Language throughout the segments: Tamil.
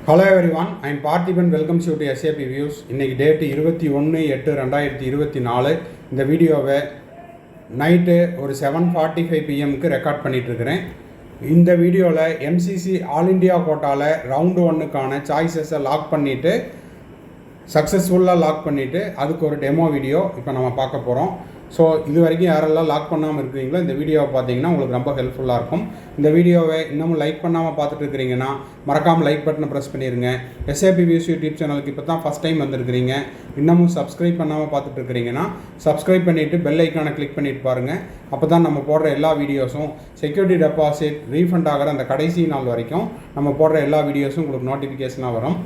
Hello everyone, I am Parthiban. Welcome you to SAP Views. இன்னைக்கு டேட் 21/8/2024. இந்த வீடியோவை நைட்டு ஒரு 7:45 PM ரெக்கார்ட் பண்ணிட்டு இருக்கிறேன். இந்த வீடியோவில் எம்சிசி ஆல் இண்டியா கோட்டாவில் ரவுண்டு 1க்கான சாய்ஸஸை லாக் பண்ணிவிட்டு சக்ஸஸ்ஃபுல்லாக லாக் பண்ணிவிட்டு அதுக்கு ஒரு டெமோ வீடியோ இப்போ நம்ம பார்க்க போகிறோம். ஸோ இது வரைக்கும் யாரெல்லாம் லாக் பண்ணாமல் இருக்கிறீங்களோ இந்த வீடியோவை பார்த்தீங்கன்னா உங்களுக்கு ரொம்ப ஹெல்ப்ஃபுல்லாக இருக்கும். இந்த வீடியோவை இன்னமும் லைக் பண்ணாமல் பார்த்துட்டு இருக்கிறீங்கன்னா மறக்காமல் லைக் பட்டனை ப்ரெஸ் பண்ணிடுங்க. SAP Views யூடியூப் சேனலுக்கு இப்போ தான் ஃபஸ்ட் டைம் வந்திருக்கிறீங்க, இன்னமும் சப்ஸ்கிரைப் பண்ணாமல் பார்த்துட்டு இருக்கிறீங்கன்னா சப்ஸ்கிரைப் பண்ணிவிட்டு பெல் ஐக்கானை கிளிக் பண்ணிட்டு பாருங்கள். அப்போ தான் நம்ம போடுற எல்லா வீடியோஸும் செக்யூரிட்டி டெபாசிட் ரீஃபண்ட் ஆகிற அந்த கடைசி நாள் வரைக்கும் நம்ம போடுற எல்லா வீடியோஸும் உங்களுக்கு நோட்டிஃபிகேஷனாக வரும்.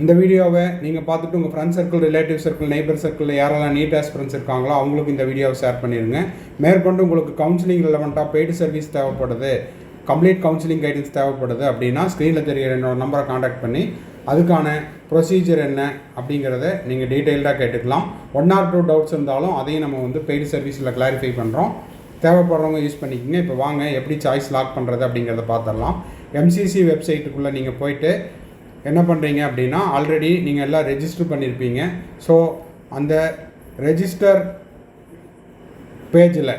இந்த வீடியோவை நீங்கள் பார்த்துட்டு உங்கள் friend circle, relative circle, neighbour சர்க்கிளில் யாரெல்லாம் நீட் ஆஸ்பிரன்ஸ் இருக்காங்களோ அவங்களுக்கு இந்த வீடியோவை ஷேர் பண்ணிடுங்க. மேற்கொண்டு உங்களுக்கு கவுன்சிலிங் ரிலவெண்ட்டாக பெய்டு சர்வீஸ் தேவைப்படுது, கம்ப்ளீட் கவுன்சிலிங் கைடன்ஸ் தேவைப்படுது அப்படின்னா ஸ்க்ரீனில் தெரிகிற என்னோட நம்பரை காண்டாக்ட் பண்ணி அதுக்கான ப்ரொசீஜர் என்ன அப்படிங்கிறத நீங்கள் டீட்டெயில்டாக கேட்டுக்கலாம். 1 or 2 டவுட்ஸ் இருந்தாலும் அதையும் நம்ம பெய்டு சர்வீஸில் கிளாரிஃபை பண்ணுறோம். தேவைப்படுறவங்க யூஸ் பண்ணிக்கோங்க. இப்போ வாங்க எப்படி சாய்ஸ் லாக் பண்ணுறது அப்படிங்கிறத பார்த்துடலாம். எம்சிசி வெப்சைட்டுக்குள்ளே நீங்கள் போயிட்டு என்ன பண்ணுறீங்க அப்படின்னா ஆல்ரெடி நீங்கள் எல்லாம் ரெஜிஸ்டர் பண்ணியிருப்பீங்க. ஸோ அந்த ரெஜிஸ்டர் பேஜில்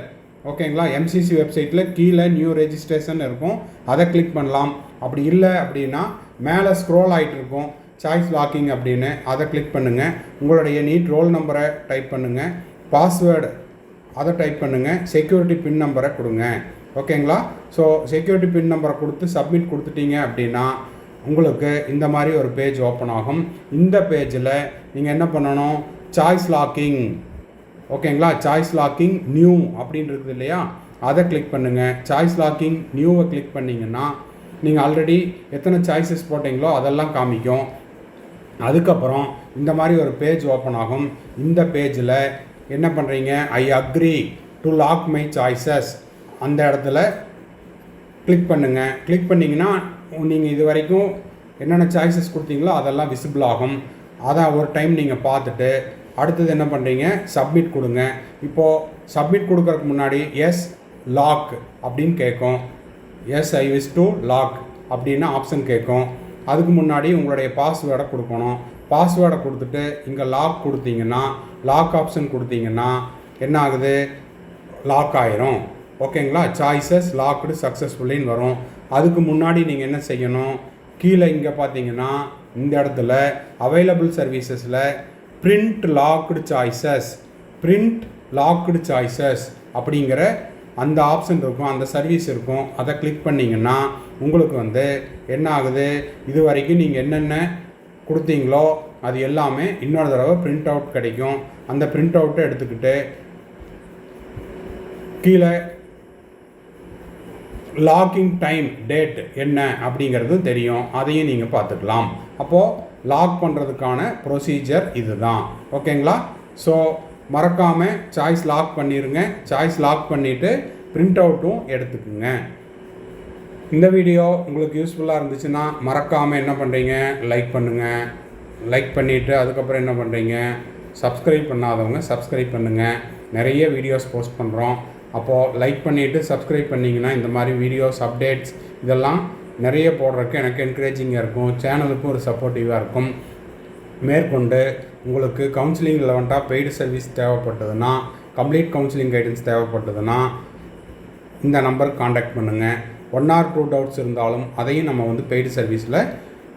ஓகேங்களா, எம்சிசி வெப்சைட்டில் கீழே நியூ ரெஜிஸ்ட்ரேஷன் இருக்கும், அதை கிளிக் பண்ணலாம். அப்படி இல்லை அப்படின்னா மேலே ஸ்க்ரோல் ஆகிட்டு இருக்கும் சாய்ஸ் லாக்கிங் அப்படின்னு, அதை கிளிக் பண்ணுங்கள். உங்களுடைய நீட் ரோல் நம்பரை டைப் பண்ணுங்கள், பாஸ்வேர்டு அதை டைப் பண்ணுங்கள், செக்யூரிட்டி பின் நம்பரை கொடுங்க. ஓகேங்களா, ஸோ செக்யூரிட்டி பின் நம்பரை கொடுத்து சப்மிட் கொடுத்துட்டீங்க அப்படின்னா உங்களுக்கு இந்த மாதிரி ஒரு பேஜ் ஓப்பன் ஆகும். இந்த பேஜில் நீங்கள் என்ன பண்ணணும், சாய்ஸ் லாக்கிங் ஓகேங்களா, சாய்ஸ் லாக்கிங் நியூ அப்படின்னு இருக்குது இல்லையா, அதை கிளிக் பண்ணுங்கள். சாய்ஸ் லாக்கிங் நியூவை கிளிக் பண்ணிங்கன்னா நீங்கள் ஆல்ரெடி எத்தனை சாய்ஸஸ் போட்டிங்களோ அதெல்லாம் காமிக்கும். அதுக்கப்புறம் இந்த மாதிரி ஒரு பேஜ் ஓப்பன் ஆகும். இந்த பேஜில் என்ன பண்ணுறீங்க, I agree to log my choices அந்த இடத்துல கிளிக் பண்ணுங்கள். கிளிக் பண்ணிங்கன்னா நீங்கள் இது வரைக்கும் என்னென்ன சாய்ஸஸ் கொடுத்தீங்களோ அதெல்லாம் விசிபிள் ஆகும். அதை ஒரு டைம் நீங்கள் பார்த்துட்டு அடுத்தது என்ன பண்ணுறீங்க, சப்மிட் கொடுங்க. இப்போது சப்மிட் கொடுக்கறதுக்கு முன்னாடி எஸ் லாக் அப்படின்னு கேட்கும், yes I wish to lock அப்படின்னு ஆப்ஷன் கேட்கும். அதுக்கு முன்னாடி உங்களுடைய பாஸ்வேர்டை கொடுக்கணும். பாஸ்வேர்டை கொடுத்துட்டு இங்கே லாக் கொடுத்தீங்கன்னா, லாக் ஆப்ஷன் கொடுத்தீங்கன்னா என்ன ஆகுது, லாக் ஆயிரும். ஓகேங்களா, சாய்ஸஸ் லாக்டு சக்ஸஸ்ஃபுல்லின்னு வரும். அதுக்கு முன்னாடி நீங்கள் என்ன செய்யணும், கீழே இங்கே பார்த்தீங்கன்னா இந்த இடத்துல அவைலபிள் சர்வீசஸில் print locked choices, print locked choices அப்படிங்கிற அந்த ஆப்ஷன் இருக்கும், அந்த சர்வீஸ் இருக்கும். அதை கிளிக் பண்ணிங்கன்னா உங்களுக்கு என்ன ஆகுது, இது வரைக்கும் நீங்கள் என்னென்ன கொடுத்தீங்களோ அது எல்லாமே இன்னொரு தடவை பிரிண்ட் அவுட் கிடைக்கும். அந்த பிரிண்ட் அவுட்டை எடுத்துக்கிட்டு கீழே லாக்கிங் டைம் டேட் என்ன அப்படிங்கிறதும் தெரியும், அதையும் நீங்கள் பார்த்துக்கலாம். அப்போது லாக் பண்ணுறதுக்கான ப்ரொசீஜர் இதுதான். ஓகேங்களா, ஸோ மறக்காமல் சாய்ஸ் லாக் பண்ணிடுங்க. சாய்ஸ் லாக் பண்ணிவிட்டு பிரிண்ட் அவுட்டும் எடுத்துக்குங்க. இந்த வீடியோ உங்களுக்கு யூஸ்ஃபுல்லாக இருந்துச்சுன்னா மறக்காமல் என்ன பண்ணுறீங்க, லைக் பண்ணுங்கள். லைக் பண்ணிவிட்டு அதுக்கப்புறம் என்ன பண்ணுறீங்க, சப்ஸ்கிரைப் பண்ணாதவங்க சப்ஸ்கிரைப் பண்ணுங்கள். நிறைய வீடியோஸ் போஸ்ட் பண்ணுறோம். அப்போது லைக் பண்ணிவிட்டு சப்ஸ்கிரைப் பண்ணிங்கன்னா இந்த மாதிரி வீடியோஸ், அப்டேட்ஸ் இதெல்லாம் நிறைய போடுறதுக்கு எனக்கு என்கரேஜிங்காக இருக்கும், சேனலுக்கும் ஒரு சப்போர்ட்டிவாக இருக்கும். மேற்கொண்டு உங்களுக்கு கவுன்சிலிங் ரிலவெண்ட்டாக பெய்டு சர்வீஸ் தேவைப்பட்டதுன்னா, கம்ப்ளீட் கவுன்சிலிங் கைடன்ஸ் தேவைப்பட்டதுன்னா இந்த நம்பருக்கு காண்டாக்ட் பண்ணுங்கள். 1 or 2 டவுட்ஸ் இருந்தாலும் அதையும் நம்ம பெய்டு சர்வீஸில்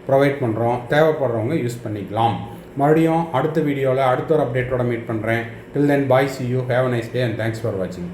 ப்ரொவைட் பண்ணுறோம். தேவைப்படுறவங்க யூஸ் பண்ணிக்கலாம். மறுபடியும் அடுத்த வீடியோவில் அடுத்த ஒரு அப்டேட்டோட மீட் பண்ணுறேன். டில் தென் பாய், see you, have a nice day and thanks for watching.